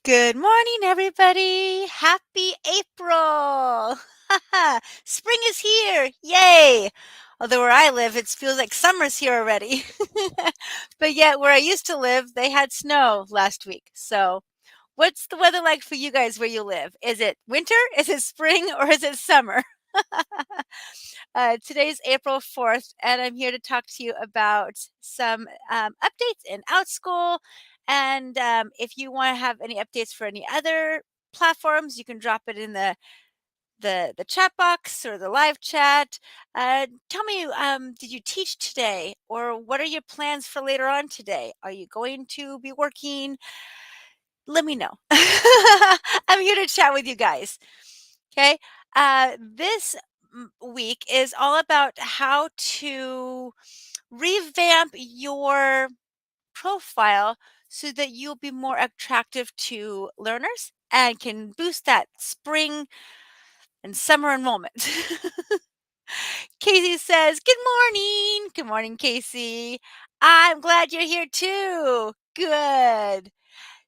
Good morning, everybody. Happy April. Spring is here. Yay. Although where I live, it feels like summer's here already. But yet, where I used to live, they had snow last week. So, what's the weather like for you guys where you live? Is it winter? Is it spring? Or is it summer? Today's April 4th, and I'm here to talk to you about some updates in Outschool. And if you want to have any updates for any other platforms, you can drop it in the chat box or the live chat. Tell me, did you teach today, or what are your plans for later on today? Are you going to be working? Let me know. I'm here to chat with you guys. Okay. This week is all about how to revamp your profile so that you'll be more attractive to learners and can boost that spring and summer enrollment. Casey says, "Good morning." Good morning, Casey. I'm glad you're here too. Good.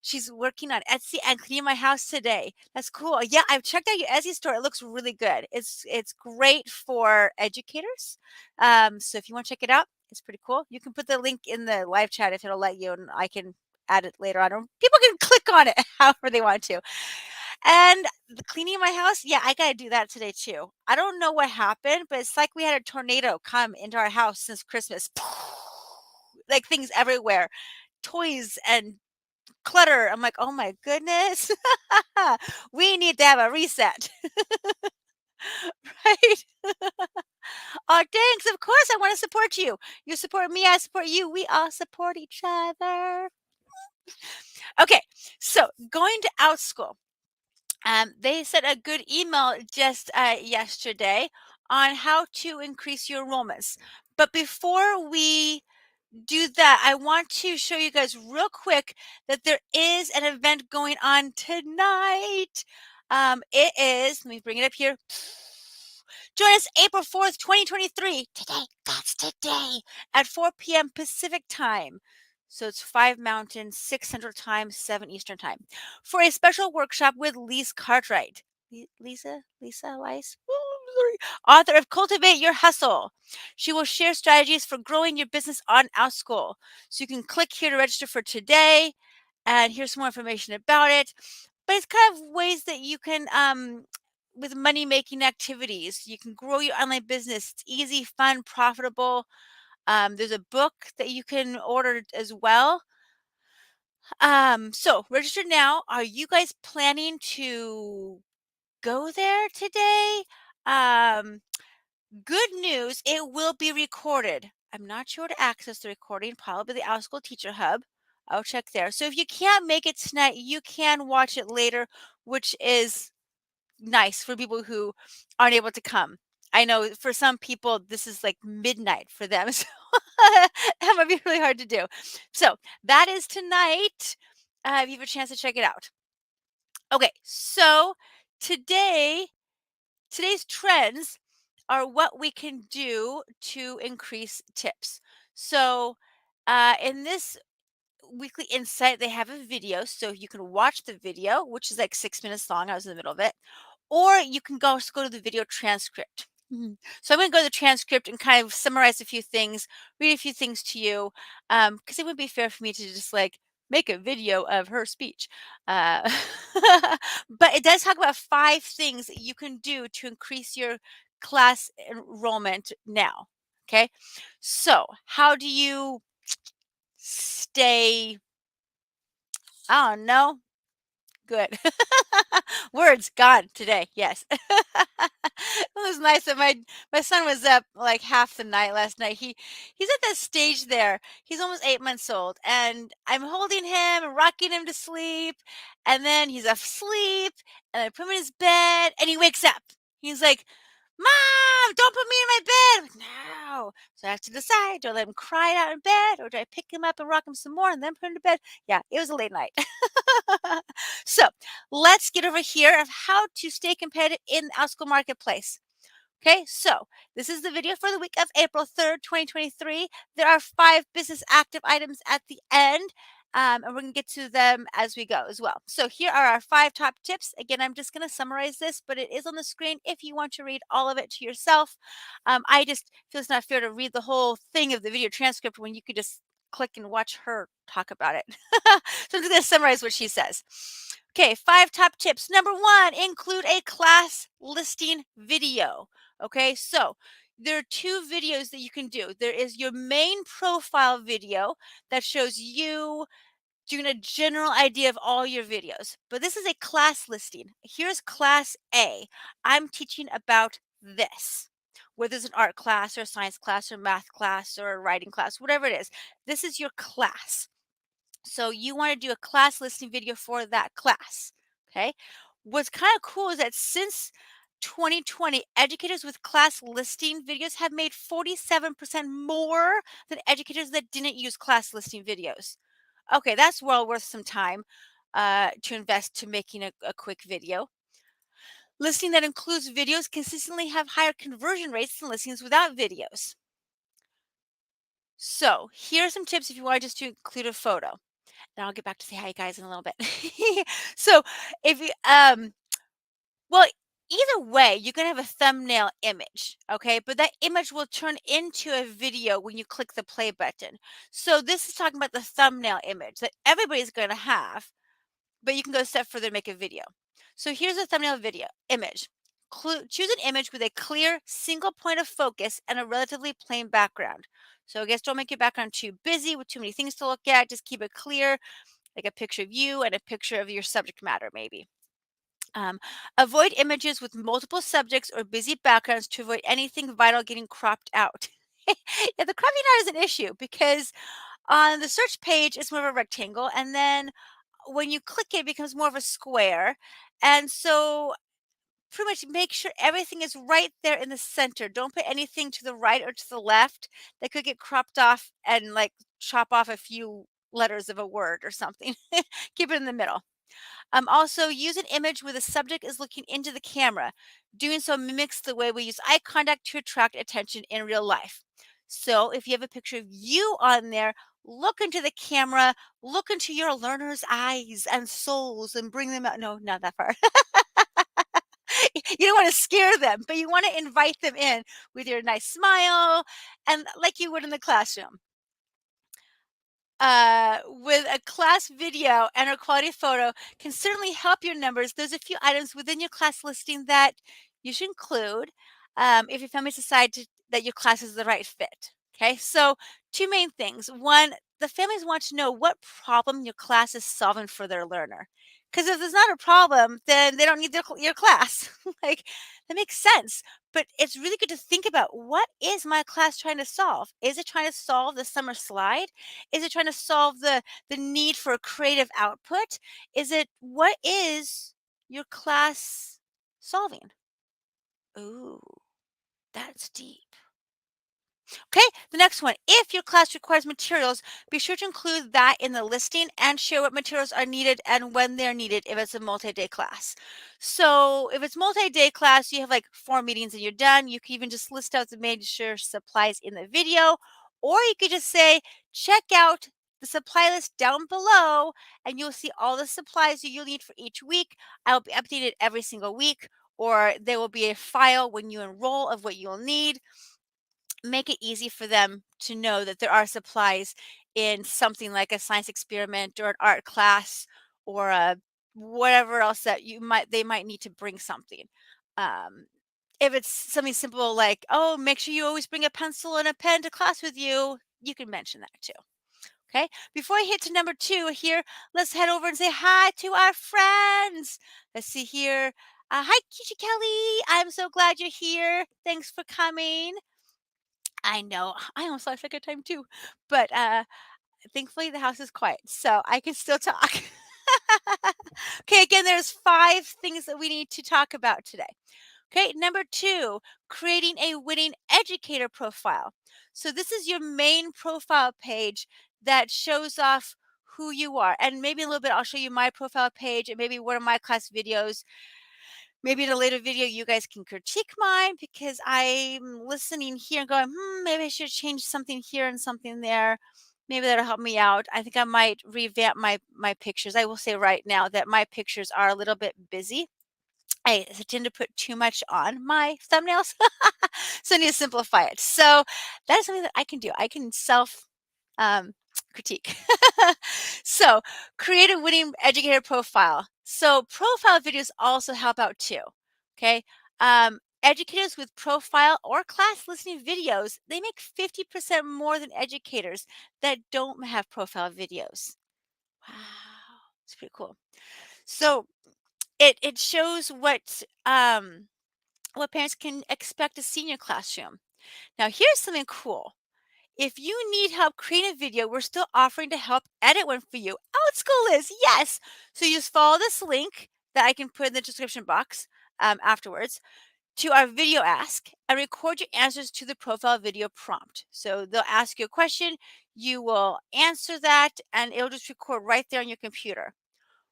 She's working on Etsy and cleaning my house today. That's cool. Yeah, I've checked out your Etsy store. It looks really good. It's great for educators. So if you want to check it out, it's pretty cool. You can put the link in the live chat if it'll let you, and I can add it later on. Or people can click on it however they want to. And the cleaning my house, yeah, I gotta do that today too. I don't know what happened, but it's like we had a tornado come into our house since Christmas. Like things everywhere, toys and clutter. I'm like, "Oh my goodness. We need to have a reset." Right? Oh, thanks. Of course, I want to support you. You support me, I support you. We all support each other. Okay, so going to Outschool. They sent a good email just yesterday on how to increase your enrollments. But before we do that, I want to show you guys real quick that there is an event going on tonight. It is, let me bring it up here. Join us April 4th, 2023. Today, that's today, at 4 p.m. Pacific time. So it's 5 Mountain, 6 Central Time, 7 Eastern Time, for a special workshop with Lise Cartwright. Lisa Weiss, author of Cultivate Your Hustle. She will share strategies for growing your business on Outschool. So you can click here to register for today, and here's some more information about it. But it's kind of ways that you can, with money making activities, you can grow your online business. It's easy, fun, profitable. There's a book that you can order as well. So register now. Are you guys planning to go there today? Um, Good news, it will be recorded. I'm not sure to access the recording, probably the Outschool Teacher Hub. I'll check there. So if you can't make it tonight, you can watch it later, which is nice for people who aren't able to come. I know for some people, this is like midnight for them. So that might be really hard to do. So that is tonight. If you have a chance to check it out. Okay, so today today's trends are what we can do to increase tips. So, in this weekly insight, they have a video. So, you can watch the video, which is like 6 minutes long. I was in the middle of it. Or you can just go to the video transcript. So, I'm going to go to the transcript and kind of summarize a few things, read a few things to you, because it would be fair for me to just like make a video of her speech. Uh, but it does talk about 5 things that you can do to increase your class enrollment now. Okay. So, how do you stay? I don't know. Good. Words gone today. Yes. It was nice that my son was up like half the night last night. He's at that stage there. He's almost 8 months old, and I'm holding him and rocking him to sleep, and then he's asleep, and I put him in his bed, and he wakes up. He's like, "Mom, don't put me in my bed." I'm like, no. So I have to decide: do I let him cry out in bed, or do I pick him up and rock him some more and then put him to bed? Yeah, it was a late night. So let's get over here of how to stay competitive in the Outschool marketplace. Okay, so this is the video for the week of April 3rd, 2023. There are 5 business active items at the end. and we're going to get to them as we go as well. So here are our 5 top tips. Again, I'm just going to summarize this, but it is on the screen if you want to read all of it to yourself. I just feel it's not fair to read the whole thing of the video transcript when you could just click and watch her talk about it. So I'm just going to summarize what she says. Okay, 5 top tips. Number 1, include a class listing video. Okay, so there are 2 videos that you can do. There is your main profile video that shows you doing a general idea of all your videos. But this is a class listing. Here's class A. I'm teaching about this. Whether it's an art class or a science class or math class or a writing class, whatever it is. This is your class. So you want to do a class listing video for that class. Okay. What's kind of cool is that since 2020, educators with class listing videos have made 47% more than educators that didn't use class listing videos. Okay, that's well worth some time to invest to making a quick video. Listing that includes videos consistently have higher conversion rates than listings without videos. So here are some tips if you want just to include a photo. And I'll get back to say hi guys in a little bit. So if you well, either way, you're gonna have a thumbnail image, okay? But that image will turn into a video when you click the play button. So this is talking about the thumbnail image that everybody's gonna have, but you can go a step further and make a video. So here's a thumbnail video image. Choose an image with a clear single point of focus and a relatively plain background. So I guess don't make your background too busy with too many things to look at. Just keep it clear, like a picture of you and a picture of your subject matter, maybe. Um, Avoid images with multiple subjects or busy backgrounds to avoid anything vital getting cropped out. Yeah, the cropping out is an issue because on the search page, it's more of a rectangle. And then when you click it, it becomes more of a square. And so pretty much make sure everything is right there in the center. Don't put anything to the right or to the left that could get cropped off and like chop off a few letters of a word or something. Keep it in the middle. Also, use an image where the subject is looking into the camera. Doing so mimics the way we use eye contact to attract attention in real life. So, if you have a picture of you on there, look into the camera, look into your learner's eyes and souls and bring them out. No, not that far. You don't want to scare them, but you want to invite them in with your nice smile and like you would in the classroom. With a class video and a quality photo can certainly help your numbers. There's a few items within your class listing that you should include if your families decide that your class is the right fit. Okay, so 2 main things. One, the families want to know what problem your class is solving for their learner. Because if there's not a problem, then they don't need your class. Like, that makes sense. But it's really good to think about what is my class trying to solve? Is it trying to solve the summer slide? Is it trying to solve the need for a creative output? Is it what is your class solving? Ooh, that's deep. Okay, the next one. If your class requires materials, be sure to include that in the listing and share what materials are needed and when they're needed if it's a multi-day class. So if it's multi-day class, you have like 4 meetings and you're done. You can even just list out the major supplies in the video, or you could just say, check out the supply list down below and you'll see all the supplies that you'll need for each week. I'll be updated every single week, or there will be a file when you enroll of what you'll need. Make it easy for them to know that there are supplies in something like a science experiment or an art class or a whatever else that they might need to bring something. Um, if it's something simple like, oh, make sure you always bring a pencil and a pen to class with you, you can mention that too. Okay. Before I hit to number 2 here, let's head over and say hi to our friends. Let's see here. Hi, Keisha Kelly. I'm so glad you're here. Thanks for coming. I know. I almost lost track of time too. But thankfully the house is quiet, so I can still talk. Okay, again, there's 5 things that we need to talk about today. Okay, number 2, creating a winning educator profile. So this is your main profile page that shows off who you are. And maybe a little bit, I'll show you my profile page and maybe one of my class videos. Maybe in a later video, you guys can critique mine because I'm listening here and going, maybe I should change something here and something there. Maybe that'll help me out. I think I might revamp my pictures. I will say right now that my pictures are a little bit busy. I tend to put too much on my thumbnails, so I need to simplify it. So that is something that I can do. I can self um, critique. So create a winning educator profile. So profile videos also help out too. Okay. Educators with profile or class listening videos, they make 50% more than educators that don't have profile videos. Wow. It's pretty cool. So it shows what parents can expect to see in your classroom. Now, here's something cool. If you need help creating a video, we're still offering to help edit one for you. Outschool is, yes. So you just follow this link that I can put in the description box afterwards to our video ask and record your answers to the profile video prompt. So they'll ask you a question, you will answer that, and it'll just record right there on your computer.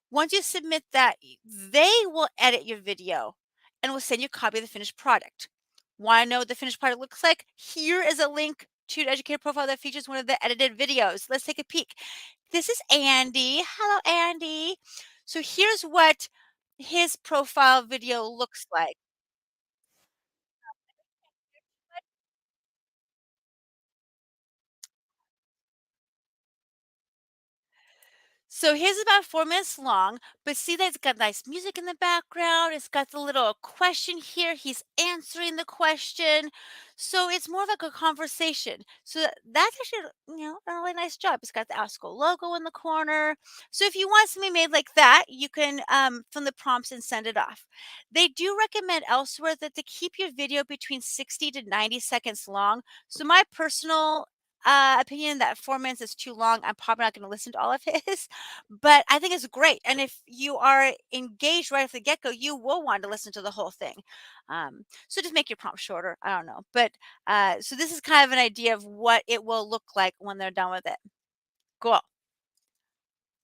Once you submit that, they will edit your video and will send you a copy of the finished product. Want to know what the finished product looks like? Here is a link to an educator profile that features one of the edited videos. Let's take a peek. This is Andy. Hello, Andy. So here's what his profile video looks like. So his is about 4 minutes long, but see that it's got nice music in the background. It's got the little question here. He's answering the question. So it's more of like a conversation. So that's actually, a really nice job. It's got the Outschool logo in the corner. So if you want something made like that, you can from the prompts and send it off. They do recommend elsewhere that to keep your video between 60 to 90 seconds long. So my personal opinion that 4 minutes is too long. I'm probably not going to listen to all of his. But I think it's great, and if you are engaged right off the get-go, you will want to listen to the whole thing. So just make your prompt shorter, I don't know, but, so this is kind of an idea of what it will look like when they're done with it. Cool.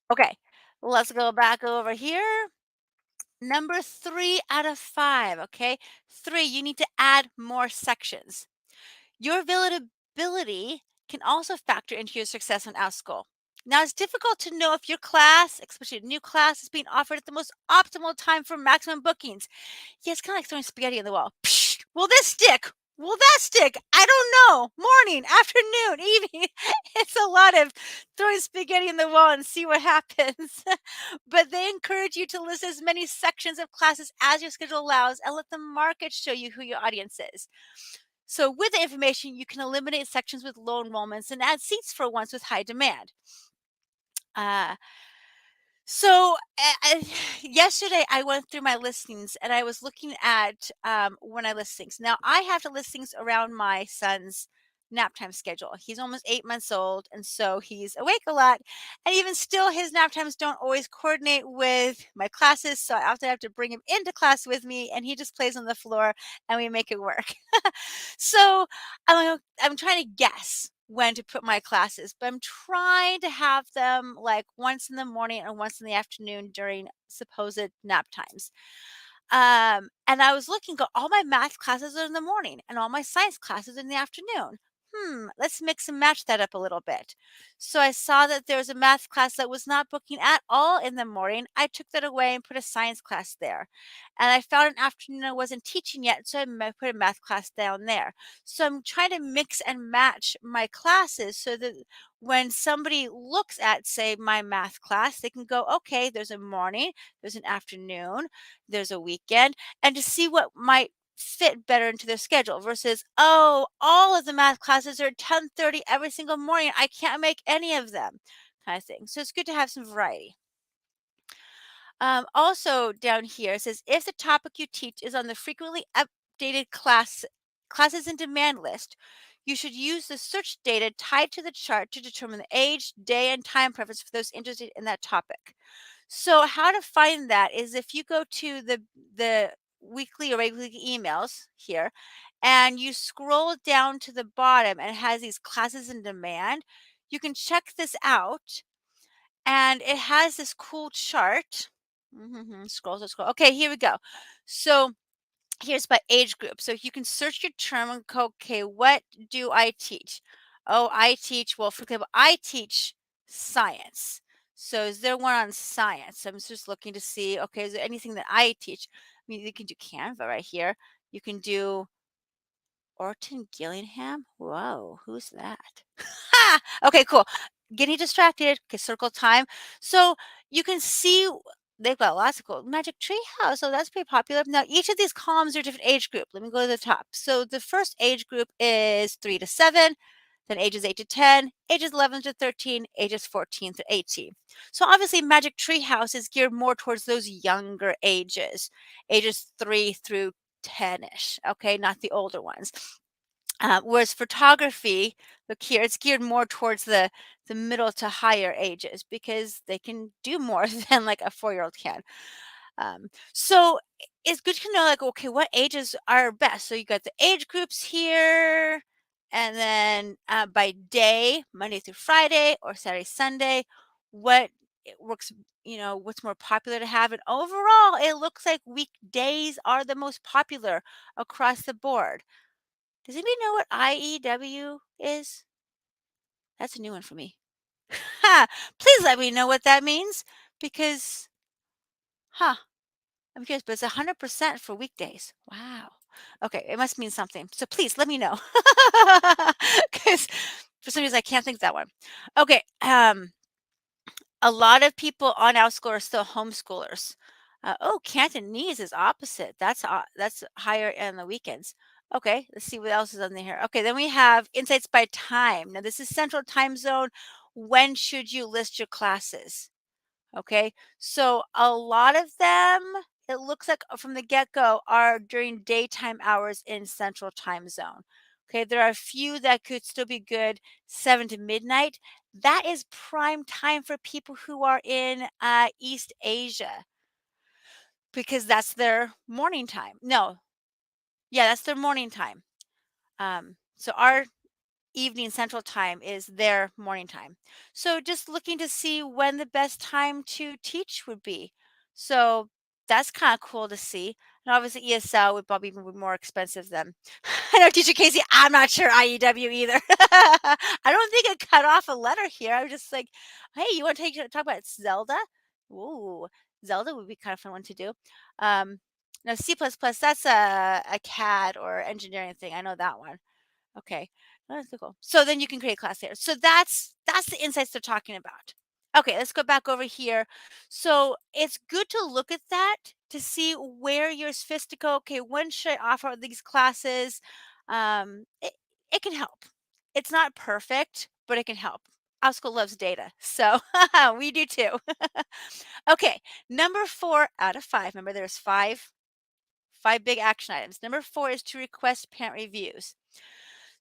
Okay, let's go back over here. Number 3 out of 5, okay? 3, you need to add more sections. Your availability can also factor into your success on Outschool. Now, it's difficult to know if your class, especially a new class, is being offered at the most optimal time for maximum bookings. Yeah, it's kind of like throwing spaghetti in the wall. Psh, will this stick? Will that stick? I don't know. Morning, afternoon, evening. It's a lot of throwing spaghetti in the wall and see what happens. But they encourage you to list as many sections of classes as your schedule allows and let the market show you who your audience is. So with the information, you can eliminate sections with low enrollments and add seats for ones with high demand. Uh, so yesterday I went through my listings and I was looking at when I list things. Now I have to list things around my son's nap time schedule. He's almost 8 months old, and so he's awake a lot. And even still, his nap times don't always coordinate with my classes. So I often have to bring him into class with me, and he just plays on the floor, and we make it work. So I'm trying to guess when to put my classes, but I'm trying to have them like once in the morning and once in the afternoon during supposed nap times. And I was looking, go, all my math classes are in the morning and all my science classes in the afternoon. Let's mix and match that up a little bit. So I saw that there was a math class that was not booking at all in the morning. I took that away and put a science class there. And I found an afternoon I wasn't teaching yet, so put a math class down there. So I'm trying to mix and match my classes so that when somebody looks at, say, my math class, they can go, okay, there's a morning, there's an afternoon, there's a weekend, and to see what might fit better into their schedule versus, oh, all of the math classes are 10:30 every single morning. I can't make any of them, kind of thing. So it's good to have some variety. Also down here it says if the topic you teach is on the frequently updated classes in demand list, you should use the search data tied to the chart to determine the age, day, and time preference for those interested in that topic. So how to find that is if you go to the weekly or regular emails here and you scroll down to the bottom and it has these classes in demand, you can check this out and it has this cool chart. Scroll, scroll, scroll. Okay, here we go. So here's by age group. So you can search your term and go, okay, what do I teach? oh, I teach, well, for example, I teach science. So is there one on science? I'm just looking to see, okay, is there anything that I teach? I mean, you can do Canva right here. You can do Orton Gillingham. Whoa, who's that? Ha! Okay, cool. Getting distracted. Okay, circle time. So you can see they've got lots of cool Magic Tree House. So that's pretty popular. Now, each of these columns are different age group. Let me go to the top. So the first age group is 3 to 7, then ages 8 to 10, ages 11 to 13, ages 14 to 18. So obviously, Magic Tree House is geared more towards those younger ages, ages 3 through 10-ish. Okay, not the older ones. Whereas photography, look here, it's geared more towards the middle to higher ages because they can do more than like a 4-year-old can. So it's good to know, like, okay, what ages are best. So you got the age groups here, and then by day, Monday through Friday or Saturday, Sunday, what it works, what's more popular to have. And overall, it looks like weekdays are the most popular across the board. Does anybody know what IEW is? That's a new one for me. Ha! Please let me know what that means because, huh, I'm curious, but it's 100% for weekdays. Wow. Okay, it must mean something. So please let me know. Because for some reason I can't think that one. Okay, a lot of people on Outschool are still homeschoolers. Oh, Cantonese is opposite. That's higher in the weekends. Okay, let's see what else is on here. Okay, then we have insights by time. Now this is Central Time Zone. When should you list your classes? Okay, so a lot of them, it looks like from the get-go, are during daytime hours in Central Time Zone. Okay, there are a few that could still be good 7 to midnight. That is prime time for people who are in East Asia because that's their morning time. No, yeah, that's their morning time. So our evening central time is their morning time. So just looking to see when the best time to teach would be. So that's kind of cool to see. And obviously ESL would probably be more expensive than I know teacher Casey, I'm not sure IEW either. I don't think it cut off a letter here. I was just like, hey, you want to talk about Zelda? Ooh, Zelda would be kind of fun one to do. No, C++, that's a CAD or engineering thing. I know that one. Okay. Oh, that's so cool. So then you can create a class there. So that's the insights they're talking about. Okay, let's go back over here. So it's good to look at that to see where you're supposed to go. Okay, when should I offer these classes? It can help. It's not perfect, but it can help. Our school loves data, so we do too. Okay, number 4 out of 5. Remember, there's five big action items. Number 4 is to request parent reviews.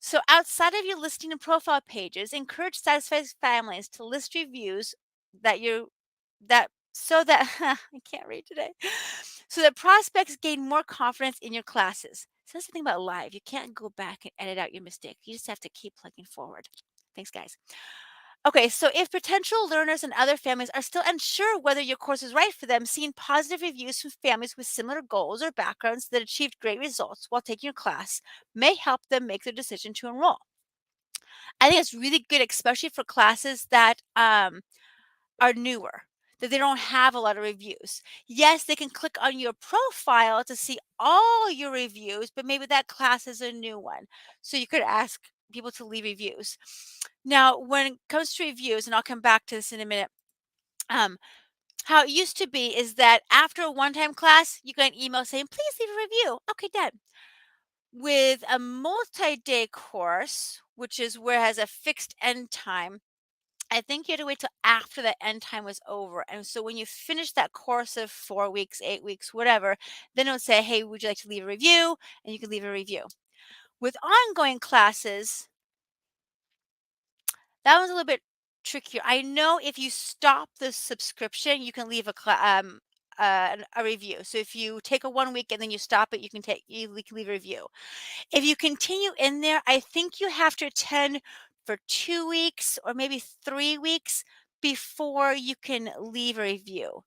So outside of your listing and profile pages, encourage satisfied families to list reviews that you that so that I can't read today. So that prospects gain more confidence in your classes. So that's the thing about live. You can't go back and edit out your mistake. You just have to keep plugging forward. Thanks, guys. Okay, so if potential learners and other families are still unsure whether your course is right for them, seeing positive reviews from families with similar goals or backgrounds that achieved great results while taking your class may help them make their decision to enroll. I think it's really good, especially for classes that are newer, that they don't have a lot of reviews. Yes, they can click on your profile to see all your reviews, but maybe that class is a new one. So you could ask people to leave reviews. Now, when it comes to reviews, and I'll come back to this in a minute, um, how it used to be is that after a one-time class, you get an email saying, please leave a review. Okay, done. With a multi-day course, which is where it has a fixed end time, I think you had to wait till after the end time was over. And so when you finish that course of 4 weeks, 8 weeks, whatever, then it'll say, hey, would you like to leave a review? And you can leave a review. With ongoing classes, that was a little bit trickier. I know if you stop the subscription, you can leave a review. So if you take a 1 week and then you stop it, you can leave a review. If you continue in there, I think you have to attend for 2 weeks or maybe 3 weeks before you can leave a review.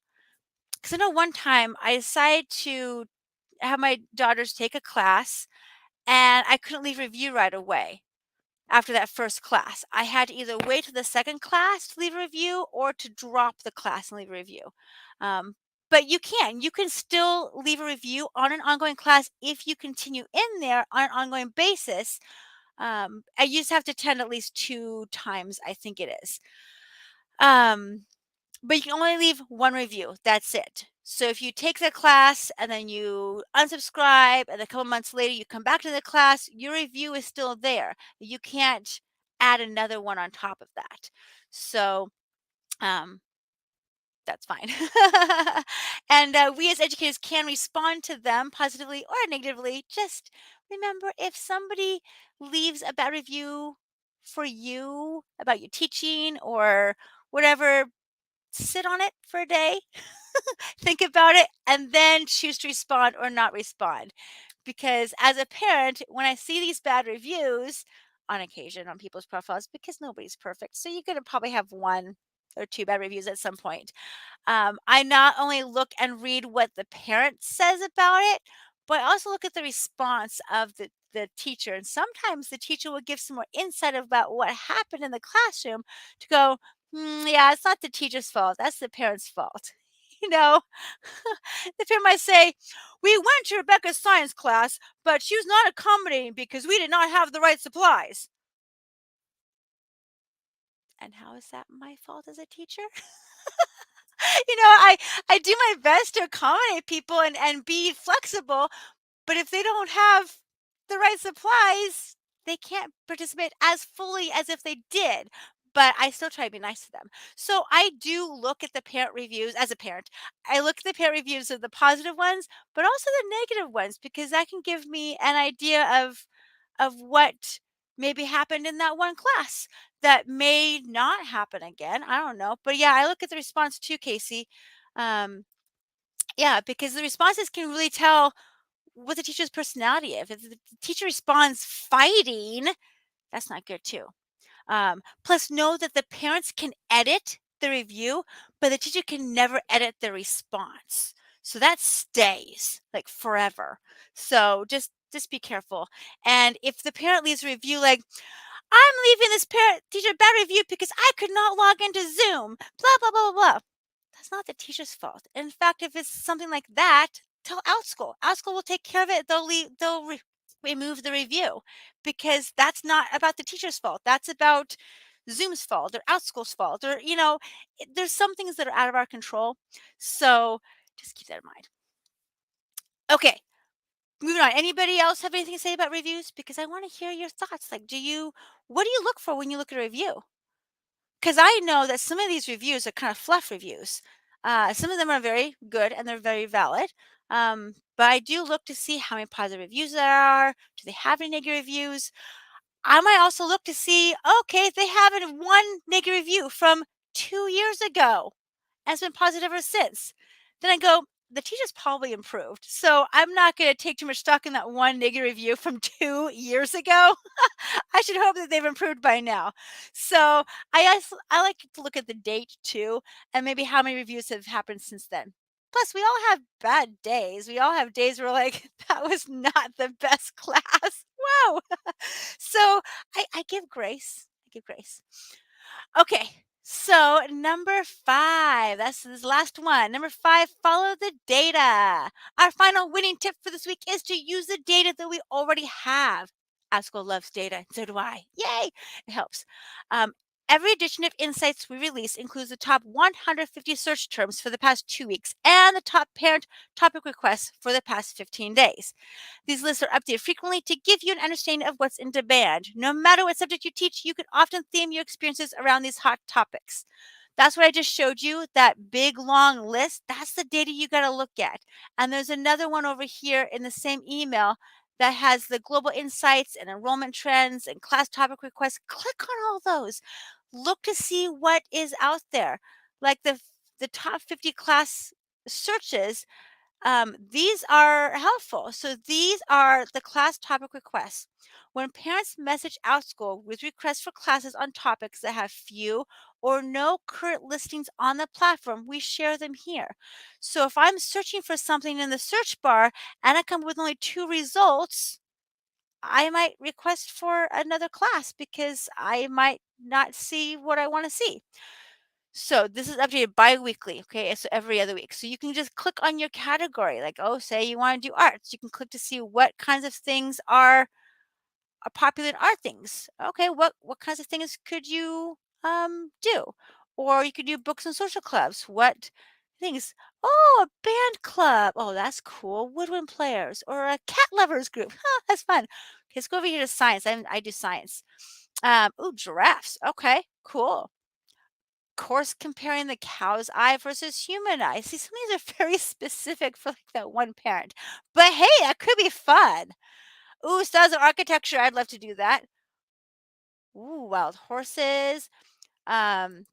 Because I know one time I decided to have my daughters take a class and I couldn't leave a review right away. after that first class. I had to either wait till the second class to leave a review or to drop the class and leave a review. Um, but you can still leave a review on an ongoing class if you continue in there on an ongoing basis. And you just have to attend at least 2 times, I think it is. Um, but you can only leave one review. That's it. So if you take the class and then you unsubscribe and a couple months later you come back to the class, your review is still there. You can't add another one on top of that. So um, that's fine. And we as educators can respond to them positively or negatively. Just remember, if somebody leaves a bad review for you about your teaching or whatever, sit on it for a day, think about it, and then choose to respond or not respond. Because as a parent, when I see these bad reviews on occasion on people's profiles, because nobody's perfect, so you're going to probably have 1 or 2 bad reviews at some point. I not only look and read what the parent says about it, but I also look at the response of the teacher. And sometimes the teacher will give some more insight about what happened in the classroom to go, yeah, it's not the teacher's fault. That's the parent's fault. You know, the parent might say, we went to Rebecca's science class, but she was not accommodating because we did not have the right supplies. And how is that my fault as a teacher? I do my best to accommodate people and be flexible, but if they don't have the right supplies, they can't participate as fully as if they did. But I still try to be nice to them. So I do look at the parent reviews as a parent. I look at the parent reviews of the positive ones, but also the negative ones because that can give me an idea of what maybe happened in that one class that may not happen again. I don't know. But yeah, I look at the response too, Casey. Um, yeah, because the responses can really tell what the teacher's personality is. If the teacher responds fighting, that's not good too. Plus, know that the parents can edit the review, but the teacher can never edit the response. So that stays like forever. So just be careful. And if the parent leaves a review like, I'm leaving this parent teacher a bad review because I could not log into Zoom, blah blah blah blah blah. That's not the teacher's fault. In fact, if it's something like that, tell Outschool. Outschool will take care of it. They'll remove the review because that's not about the teacher's fault. That's about Zoom's fault or Outschool's fault or there's some things that are out of our control. So just keep that in mind. Okay, moving on. Anybody else have anything to say about reviews? Because I want to hear your thoughts. Like, what do you look for when you look at a review? Because I know that some of these reviews are kind of fluff reviews. Some of them are very good and they're very valid. But I do look to see how many positive reviews there are. Do they have any negative reviews? I might also look to see, okay, if they have one negative review from 2 years ago and it's been positive ever since, then I go, the teacher's probably improved. So I'm not going to take too much stock in that one negative review from 2 years ago. I should hope that they've improved by now. So I like to look at the date too, and maybe how many reviews have happened since then. Plus, we all have bad days. We all have days where like that was not the best class. Whoa. So I give grace. I give grace. Okay. So number 5, that's this last one. Number 5, follow the data. Our final winning tip for this week is to use the data that we already have. Outschool loves data, and so do I. Yay! It helps. Um, every edition of Insights we release includes the top 150 search terms for the past 2 weeks and the top parent topic requests for the past 15 days. These lists are updated frequently to give you an understanding of what's in demand. No matter what subject you teach, you can often theme your experiences around these hot topics. That's what I just showed you, that big long list. That's the data you got to look at. And there's another one over here in the same email that has the global insights and enrollment trends and class topic requests. Click on all those. Look to see what is out there. Like the top 50 class searches, these are helpful. So these are the class topic requests. When parents message Outschool with requests for classes on topics that have few or no current listings on the platform, we share them here. So if I'm searching for something in the search bar and I come up with only 2 results, I might request for another class because I might not see what I want to see. So this is updated bi-weekly, okay? So every other week. So you can just click on your category, like, oh, say you want to do arts. You can click to see what kinds of things are popular in art things. Okay, what kinds of things could you do? Or you could do books and social clubs. What things? Oh, a band club. Oh, that's cool. Woodwind players or a cat lovers group. Huh, that's fun. Okay, let's go over here to science. I do science. Oh, giraffes. Okay, cool. Course comparing the cow's eye versus human eye. See, some of these are very specific for like that one parent. But hey, that could be fun. Ooh, styles of architecture. I'd love to do that. Ooh, wild horses. Um,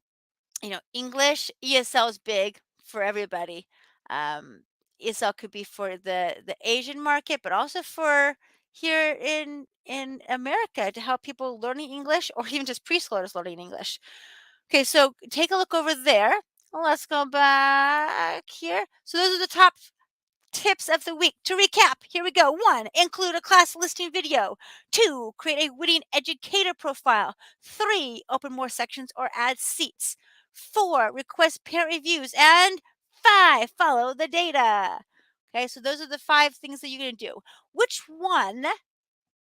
English, ESL is big for everybody. ESL could be for the Asian market, but also for here in America to help people learning English or even just preschoolers learning English. Okay, so take a look over there. Let's go back here. So those are the top tips of the week. To recap, here we go. 1, include a class listing video. 2, create a winning educator profile. 3, open more sections or add seats. 4, request parent reviews. And 5, follow the data. Okay, so those are the 5 things that you're going to do. Which one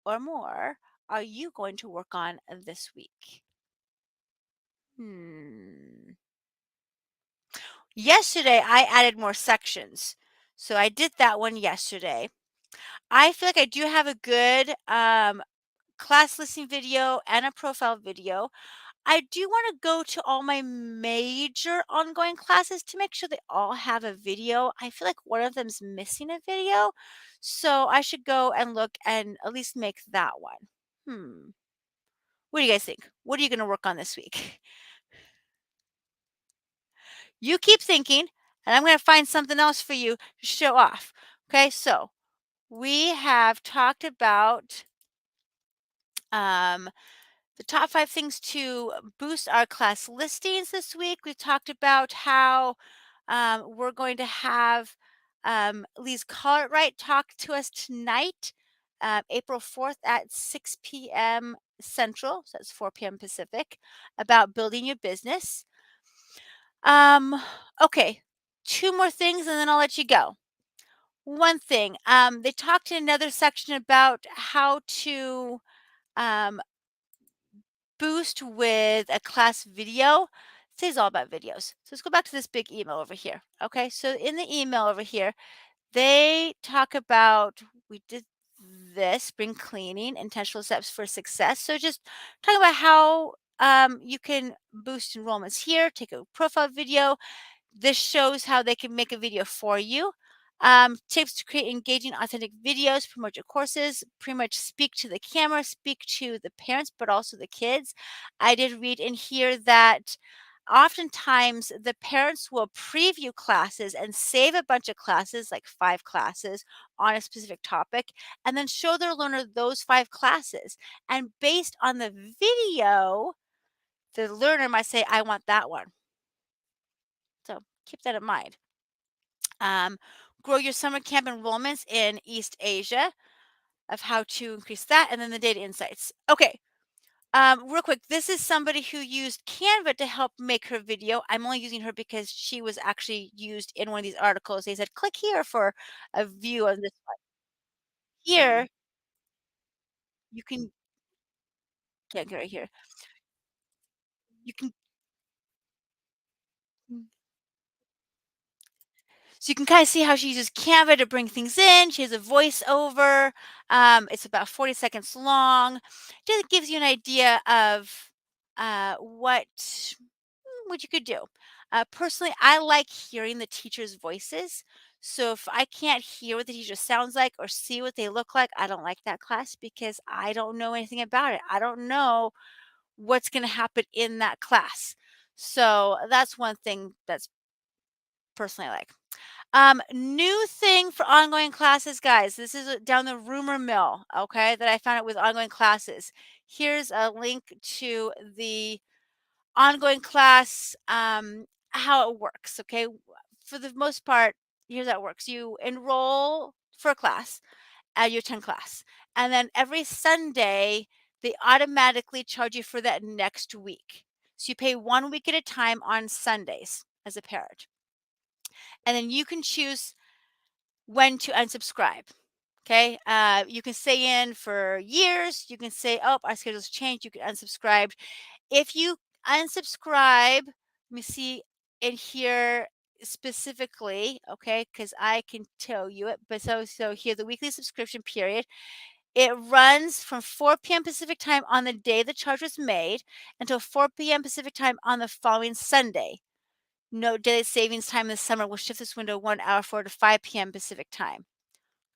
or more are you going to work on this week? Hmm. Yesterday, I added more sections. So I did that one yesterday. I feel like I do have a good class listing video and a profile video. I do want to go to all my major ongoing classes to make sure they all have a video. I feel like one of them's missing a video. So I should go and look and at least make that one. Hmm. What do you guys think? What are you going to work on this week? You keep thinking, and I'm going to find something else for you to show off. Okay, so we have talked about um, the top 5 things to boost our class listings this week. We talked about how we're going to have Lise Cartwright talk to us tonight, April 4th at 6 p.m. Central, so that's 4 p.m. Pacific, about building your business. Um, okay, 2 more things and then I'll let you go. One thing, they talked in another section about how to um, boost with a class video. Today's all about videos. So let's go back to this big email over here. Okay, so in the email over here, they talk about, we did this, spring cleaning, intentional steps for success. So just talking about how you can boost enrollments here, take a profile video, this shows how they can make a video for you. Tips to create engaging, authentic videos, promote your courses, pretty much speak to the camera, speak to the parents, but also the kids. I did read in here that oftentimes the parents will preview classes and save a bunch of classes, like 5 classes on a specific topic, and then show their learner those 5 classes. And based on the video, the learner might say, I want that one. So keep that in mind. Um, grow your summer camp enrollments in East Asia, of how to increase that, and then the data insights. Okay, real quick, this is somebody who used Canva to help make her video. I'm only using her because she was actually used in one of these articles. They said, click here for a view of this one. Here, you can, can't get right here. You can, so you can kind of see how she uses Canva to bring things in. She has a voiceover. It's about 40 seconds long. Just gives you an idea of what you could do. Personally, I like hearing the teachers' voices. So if I can't hear what the teacher sounds like or see what they look like, I don't like that class because I don't know anything about it. I don't know what's going to happen in that class. So that's one thing that's personally I like. New thing for ongoing classes, guys. This is down the rumor mill, okay, that I found out with ongoing classes. Here's a link to the ongoing class, how it works, okay? For the most part, here's how it works. You enroll for a class, at your 10 class. And then every Sunday, they automatically charge you for that next week. So you pay 1 week at a time on Sundays as a parent. And then you can choose when to unsubscribe. Okay. You can stay in for years. You can say, oh, our schedule's changed. You can unsubscribe. If you unsubscribe, let me see in here specifically, okay, because I can tell you it. But so here, the weekly subscription period, it runs from 4 p.m. Pacific time on the day the charge was made until 4 p.m. Pacific time on the following Sunday. No daily savings time in the summer will shift this window 1 hour forward to 5 p.m. Pacific time.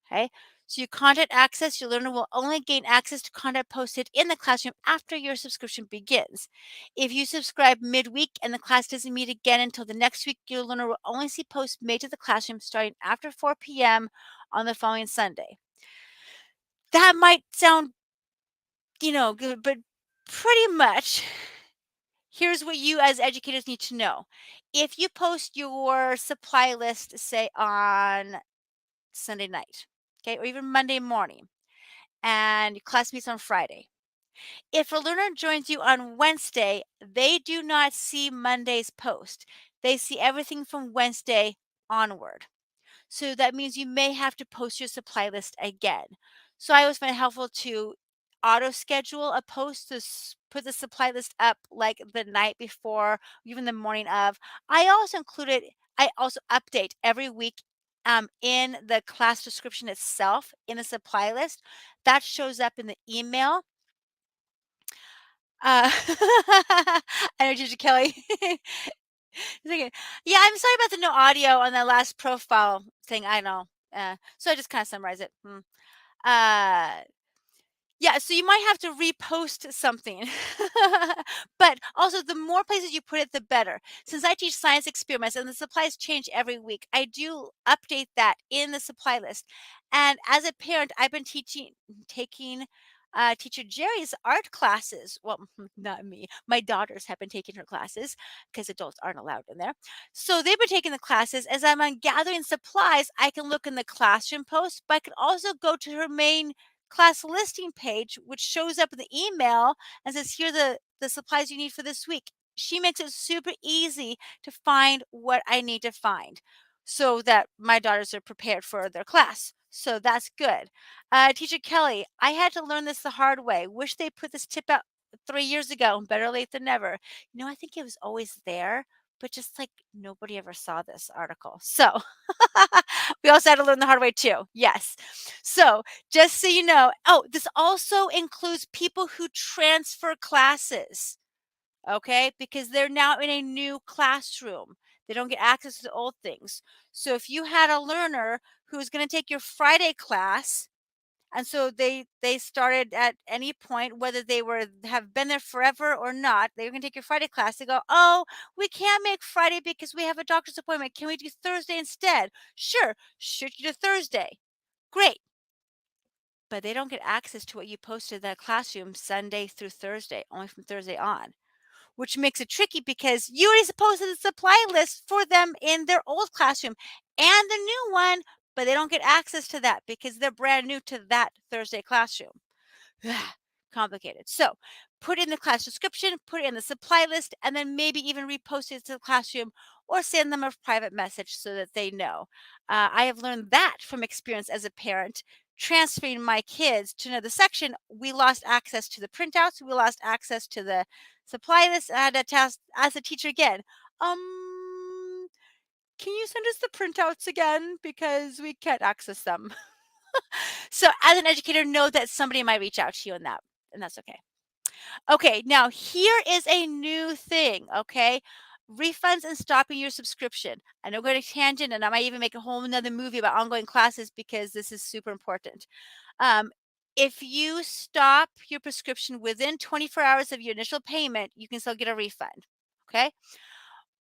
Okay. So your content access, your learner will only gain access to content posted in the classroom after your subscription begins. If you subscribe midweek and the class doesn't meet again until the next week, your learner will only see posts made to the classroom starting after 4 p.m. on the following Sunday. That might sound, good, but pretty much here's what you as educators need to know. If you post your supply list, say on Sunday night, okay, or even Monday morning, and your class meets on Friday. If a learner joins you on Wednesday, they do not see Monday's post. They see everything from Wednesday onward. So that means you may have to post your supply list again. So I always find it helpful to auto schedule a post to put the supply list up like the night before, even the morning of. I also update every week in the class description itself in the supply list. That shows up in the email. I know, Teacher Kelly. He's like, yeah, I'm sorry about the no audio on that last profile thing. I know. So I just kind of summarize it. Uh, yeah, so you might have to repost something. But also, the more places you put it, the better. Since I teach science experiments and the supplies change every week, I do update that in the supply list. And as a parent, I've been taking teacher Jerry's art classes. Well, not me. My daughters have been taking her classes because adults aren't allowed in there. So they've been taking the classes. As I'm on gathering supplies, I can look in the classroom post, but I can also go to her main class listing page, which shows up in the email and says, here are the supplies you need for this week. She makes it super easy to find what I need to find so that my daughters are prepared for their class. So that's good. Teacher Kelly, I had to learn this the hard way. Wish they put this tip out 3 years ago. Better late than never. I think it was always there, but just like nobody ever saw this article. So we also had to learn the hard way too. Yes. So just so you know, this also includes people who transfer classes, okay? Because they're now in a new classroom. They don't get access to the old things. So if you had a learner who's going to take your Friday class, and so they started at any point, whether they have been there forever or not, they're going to take your Friday class. They go, oh, we can't make Friday because we have a doctor's appointment. Can we do Thursday instead? Sure, shoot you to Thursday. Great. But they don't get access to what you posted in that classroom Sunday through Thursday, only from Thursday on, which makes it tricky because you already posted the supply list for them in their old classroom and the new one, but they don't get access to that because they're brand new to that Thursday classroom. Complicated. So put in the class description, put it in the supply list, and then maybe even repost it to the classroom or send them a private message so that they know. I have learned that from experience as a parent. Transferring my kids to another section, we lost access to the printouts. We lost access to the supply list. I had to ask the teacher again. Can you send us the printouts again because we can't access them? So as an educator, know that somebody might reach out to you on that, and that's okay. Okay, now here is a new thing, okay? Refunds and stopping your subscription. I know I'm going to tangent, and I might even make a whole another movie about ongoing classes because this is super important. Um, if you stop your prescription within 24 hours of your initial payment, you can still get a refund, okay?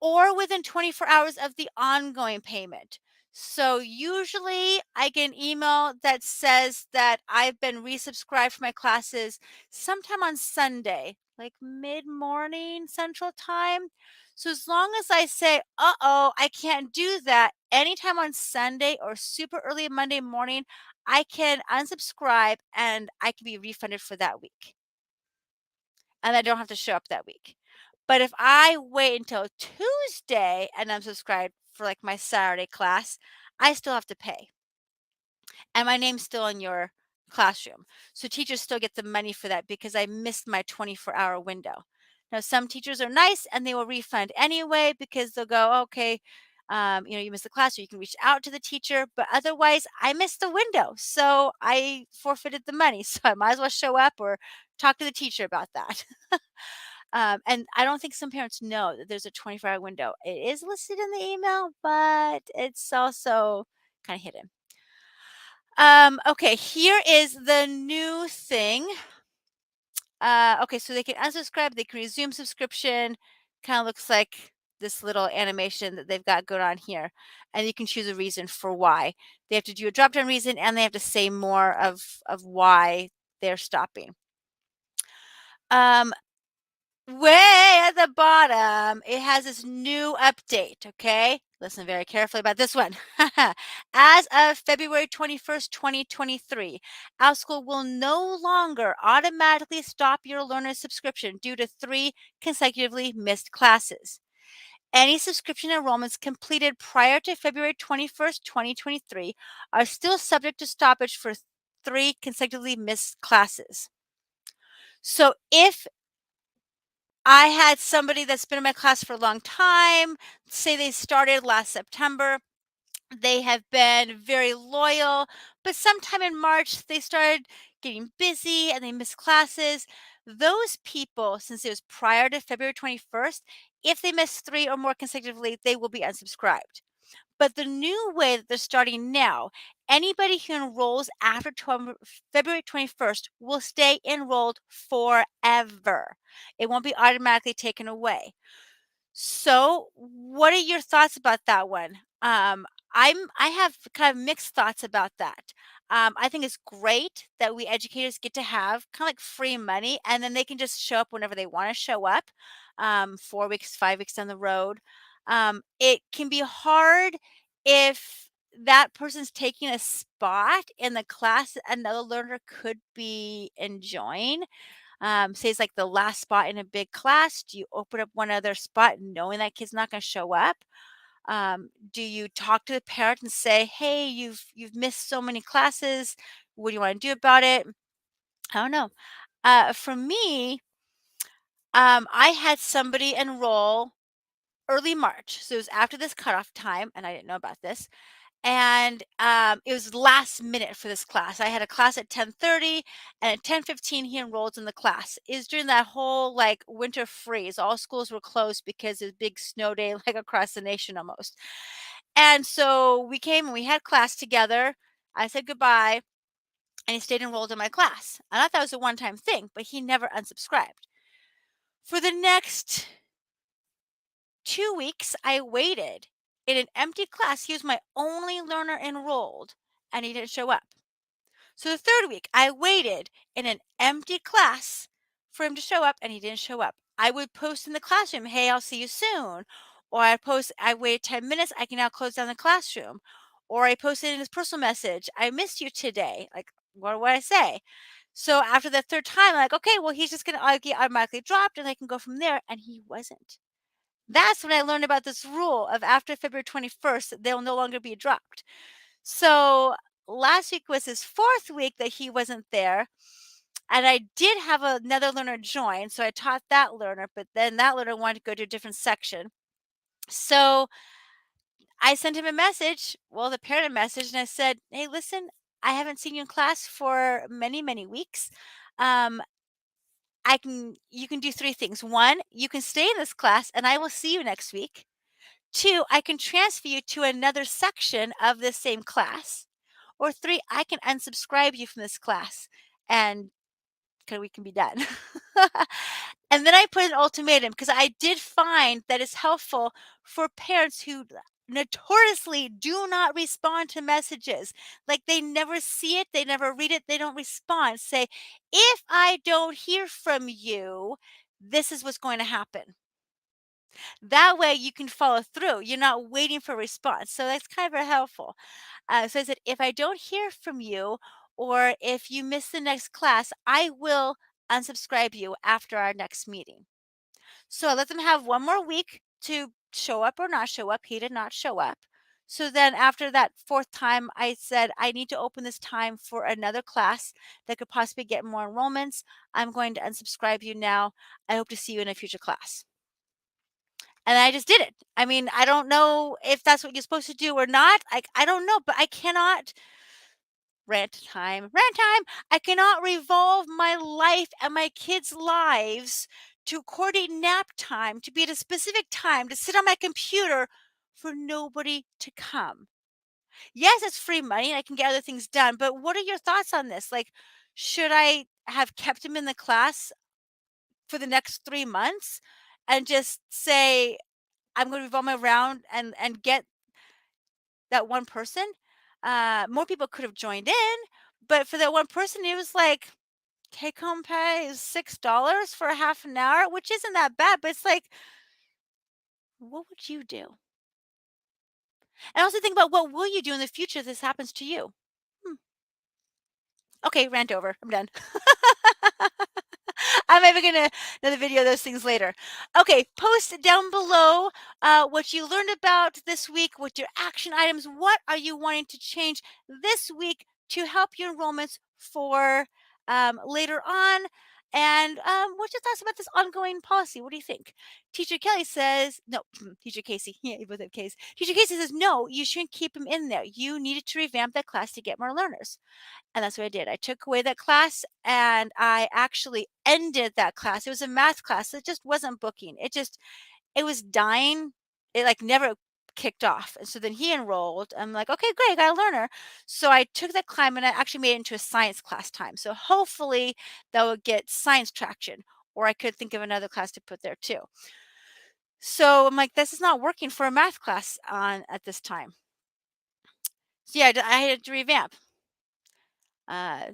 Or within 24 hours of the ongoing payment. So usually I get an email that says that I've been resubscribed for my classes sometime on Sunday, like mid-morning Central Time. So as long as I say, "Uh-oh, I can't do that," anytime on Sunday or super early Monday morning, I can unsubscribe and I can be refunded for that week, and I don't have to show up that week. But if I wait until Tuesday and unsubscribe for, like, my Saturday class, I still have to pay, and my name's still in your classroom. So teachers still get the money for that because I missed my 24-hour window. Now, some teachers are nice and they will refund anyway because they'll go, okay, you missed the class, or you can reach out to the teacher. But otherwise, I missed the window, so I forfeited the money. So I might as well show up or talk to the teacher about that. And I don't think some parents know that there's a 24-hour window. It is listed in the email, but it's also kind of hidden. Okay, here is the new thing. Okay, so they can unsubscribe, they can resume subscription. Kind of looks like this little animation that they've got going on here. And you can choose a reason for why. They have to do a drop down reason and they have to say more of why they're stopping. Um, Way at the bottom, it has this new update, okay? Listen very carefully about this one. As of February 21st, 2023, Outschool will no longer automatically stop your learner subscription due to 3 consecutively missed classes. Any subscription enrollments completed prior to February 21st, 2023 are still subject to stoppage for 3 consecutively missed classes. So if I had somebody that's been in my class for a long time, say they started last September. They have been very loyal, but sometime in March they started getting busy and they missed classes. Those people, since it was prior to February 21st, if they miss 3 or more consecutively, they will be unsubscribed. But the new way that they're starting now, anybody who enrolls after February 21st will stay enrolled forever. It won't be automatically taken away. So, what are your thoughts about that one? I have kind of mixed thoughts about that. I think it's great that we educators get to have kind of like free money, and then they can just show up whenever they want to show up. 4 weeks, 5 weeks down the road, it can be hard if that person's taking a spot in the class that another learner could be enjoying. Say it's like the last spot in a big class. Do you open up one other spot knowing that kid's not going to show up? Do you talk to the parent and say, "Hey, you've missed so many classes. What do you want to do about it?" I don't know. For me, I had somebody enroll early March, so it was after this cutoff time, and I didn't know about this. And it was last minute for this class. I had a class at 10:30, and at 10:15 he enrolled in the class. It was during that whole like winter freeze. All schools were closed because it was a big snow day like across the nation almost. And so we came and we had class together. I said goodbye, and he stayed enrolled in my class. I thought that was a one-time thing, but he never unsubscribed. For the next 2 weeks, I waited in an empty class. He was my only learner enrolled, and he didn't show up. So the third week, I waited in an empty class for him to show up, and he didn't show up. I would post in the classroom, "Hey, I'll see you soon." Or I post, "I waited 10 minutes. I can now close down the classroom." Or I posted in his personal message, "I missed you today." Like, what would I say? So after the third time, I'm like, okay, well, he's just going to get automatically dropped and I can go from there. And he wasn't. That's when I learned about this rule of after February 21st, they'll no longer be dropped. So last week was his fourth week that he wasn't there. And I did have another learner join. So I taught that learner, but then that learner wanted to go to a different section. So I sent him a message, well, the parent a message, and I said, "Hey, listen, I haven't seen you in class for many, many weeks. Um, you can do 3 things. 1, you can stay in this class and I will see you next week. 2, I can transfer you to another section of this same class. Or 3, I can unsubscribe you from this class and we can be done." And then I put an ultimatum because I did find that it's helpful for parents who notoriously do not respond to messages. Like they never see it, they never read it, they don't respond. Say, "If I don't hear from you, this is what's going to happen." That way you can follow through. You're not waiting for a response. So that's kind of very helpful. So I said, if I don't hear from you or if you miss the next class, I will unsubscribe you after our next meeting. So I let them have one more week to show up or not show up. He did not show up. So then after that fourth time, I said, I need to open this time for another class that could possibly get more enrollments. I'm going to unsubscribe you now. I hope to see you in a future class. And I just did it. I mean, I don't know if that's what you're supposed to do or not. I don't know, but I cannot rant time. I cannot revolve my life and my kids' lives to coordinate nap time, to be at a specific time, to sit on my computer for nobody to come. Yes, it's free money and I can get other things done, but what are your thoughts on this? Like, should I have kept him in the class for the next 3 months and just say, I'm going to revolve my around and get that one person? More people could have joined in, but for that one person, it was like take home pay is $6 for a half an hour, which isn't that bad, but it's like, what would you do? And also think about what will you do in the future if this happens to you? Hmm. Okay, rant over. I'm done. I'm maybe gonna another video of those things later. Okay, post down below what you learned about this week, what your action items, what are you wanting to change this week to help your enrollments for later on? And what's your thoughts about this ongoing policy? What do you think? Teacher Kelly says, no, Teacher Casey, yeah, you both have K's. Teacher Casey says, no, you shouldn't keep him in there. You needed to revamp that class to get more learners. And that's what I did. I took away that class and I actually ended that class. It was a math class. It just wasn't booking. It was dying. It like never kicked off. And so then he enrolled. I'm like, okay, great, I got a learner. So I took that climb and I actually made it into a science class time. So hopefully that would get science traction, or I could think of another class to put there too. So I'm like, this is not working for a math class on at this time. So yeah, I had to revamp.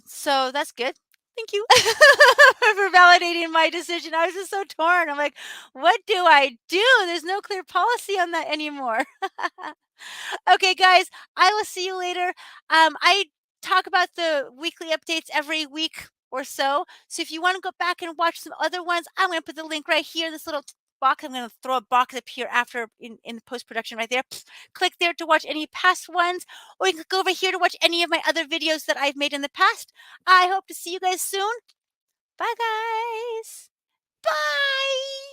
So that's good. Thank you for validating my decision. I was just so torn. I'm like, what do I do? There's no clear policy on that anymore. Okay, guys, I will see you later. I talk about the weekly updates every week or so. So if you want to go back and watch some other ones, I'm going to put the link right here in this little box. I'm going to throw a box up here after in post production right there. Click there to watch any past ones, or you can go over here to watch any of my other videos that I've made in the past. I hope to see you guys soon. Bye, guys. Bye.